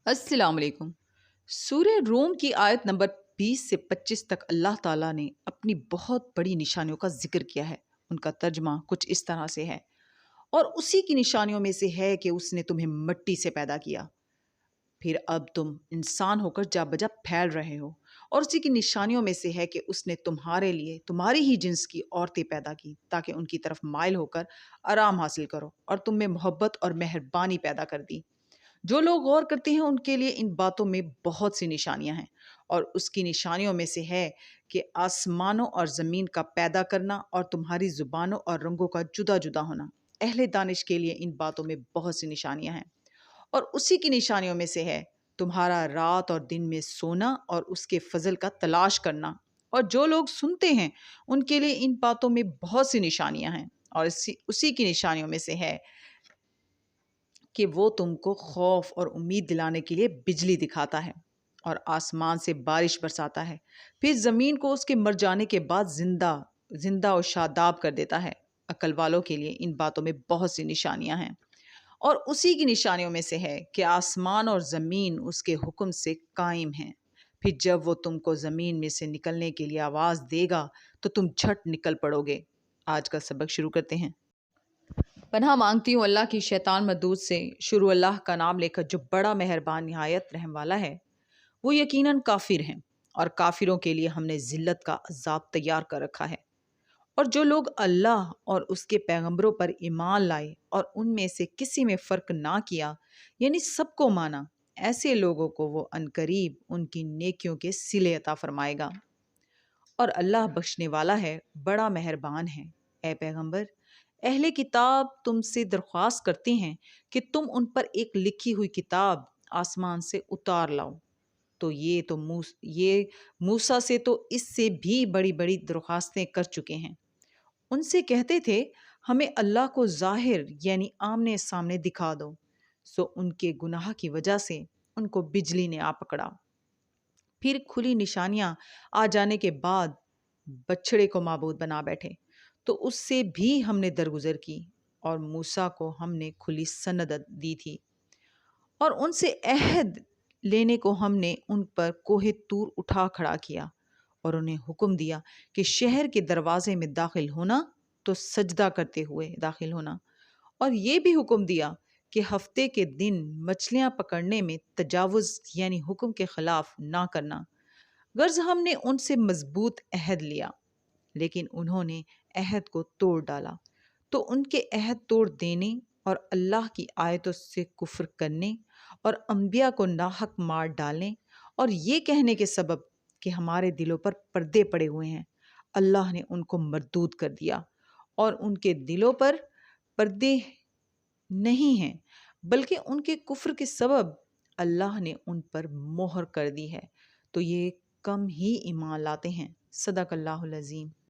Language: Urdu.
السلام علیکم۔ سورہ روم کی آیت نمبر 20 سے 25 تک اللہ تعالیٰ نے اپنی بہت بڑی نشانیوں کا ذکر کیا ہے۔ ان کا ترجمہ کچھ اس طرح سے ہے، اور اسی کی نشانیوں میں سے ہے کہ اس نے تمہیں مٹی سے پیدا کیا، پھر اب تم انسان ہو کر جا بجا پھیل رہے ہو، اور اسی کی نشانیوں میں سے ہے کہ اس نے تمہارے لیے تمہاری ہی جنس کی عورتیں پیدا کی تاکہ ان کی طرف مائل ہو کر آرام حاصل کرو، اور تم میں محبت اور مہربانی پیدا کر دی۔ جو لوگ غور کرتے ہیں ان کے لیے ان باتوں میں بہت سی نشانیاں ہیں، اور اس کی نشانیوں میں سے ہے کہ آسمانوں اور زمین کا پیدا کرنا اور تمہاری زبانوں اور رنگوں کا جدا جدا ہونا۔ اہل دانش کے لیے ان باتوں میں بہت سی نشانیاں ہیں، اور اسی کی نشانیوں میں سے ہے تمہارا رات اور دن میں سونا اور اس کے فضل کا تلاش کرنا۔ اور جو لوگ سنتے ہیں ان کے لیے ان باتوں میں بہت سی نشانیاں ہیں، اور اسی کی نشانیوں میں سے ہے کہ وہ تم کو خوف اور امید دلانے کے لیے بجلی دکھاتا ہے اور آسمان سے بارش برساتا ہے، پھر زمین کو اس کے مر جانے کے بعد زندہ اور شاداب کر دیتا ہے۔ عقل والوں کے لیے ان باتوں میں بہت سی نشانیاں ہیں، اور اسی کی نشانیوں میں سے ہے کہ آسمان اور زمین اس کے حکم سے قائم ہیں، پھر جب وہ تم کو زمین میں سے نکلنے کے لیے آواز دے گا تو تم جھٹ نکل پڑو گے۔ آج کا سبق شروع کرتے ہیں۔ پناہ مانگتی ہوں اللہ کی شیطان مردود سے۔ شروع اللہ کا نام لے کر جو بڑا مہربان نہایت رحم والا ہے۔ وہ یقیناً کافر ہیں، اور کافروں کے لیے ہم نے ذلت کا عذاب تیار کر رکھا ہے۔ اور جو لوگ اللہ اور اس کے پیغمبروں پر ایمان لائے اور ان میں سے کسی میں فرق نہ کیا، یعنی سب کو مانا، ایسے لوگوں کو وہ عنقریب ان کی نیکیوں کے صلے عطا فرمائے گا، اور اللہ بخشنے والا ہے، بڑا مہربان ہے۔ اے پیغمبر، اہل کتاب تم سے درخواست کرتے ہیں کہ تم ان پر ایک لکھی ہوئی کتاب آسمان سے اتار لاؤ، تو یہ موسیٰ سے تو اس سے بھی بڑی بڑی درخواستیں کر چکے ہیں۔ ان سے کہتے تھے ہمیں اللہ کو ظاہر یعنی آمنے سامنے دکھا دو، سو ان کے گناہ کی وجہ سے ان کو بجلی نے آ پکڑا۔ پھر کھلی نشانیاں آ جانے کے بعد بچڑے کو معبود بنا بیٹھے، تو اس سے بھی ہم نے درگزر کی، اور موسیٰ کو ہم نے کھلی سند دی تھی، اور ان سے عہد لینے کو ہم نے ان پر کوہ طور اٹھا کھڑا کیا، اور انہیں حکم دیا کہ شہر کے دروازے میں داخل ہونا تو سجدہ کرتے ہوئے داخل ہونا، اور یہ بھی حکم دیا کہ ہفتے کے دن مچھلیاں پکڑنے میں تجاوز یعنی حکم کے خلاف نہ کرنا۔ غرض ہم نے ان سے مضبوط عہد لیا، لیکن انہوں نے عہد کو توڑ ڈالا، تو ان کے عہد توڑ دینے اور اللہ کی آیتوں سے کفر کرنے اور انبیاء کو ناحق مار ڈالنے اور یہ کہنے کے سبب کہ ہمارے دلوں پر پردے پڑے ہوئے ہیں، اللہ نے ان کو مردود کر دیا، اور ان کے دلوں پر پردے نہیں ہیں، بلکہ ان کے کفر کے سبب اللہ نے ان پر مہر کر دی ہے، تو یہ کم ہی ایمان لاتے ہیں۔ صدق اللہ العظیم۔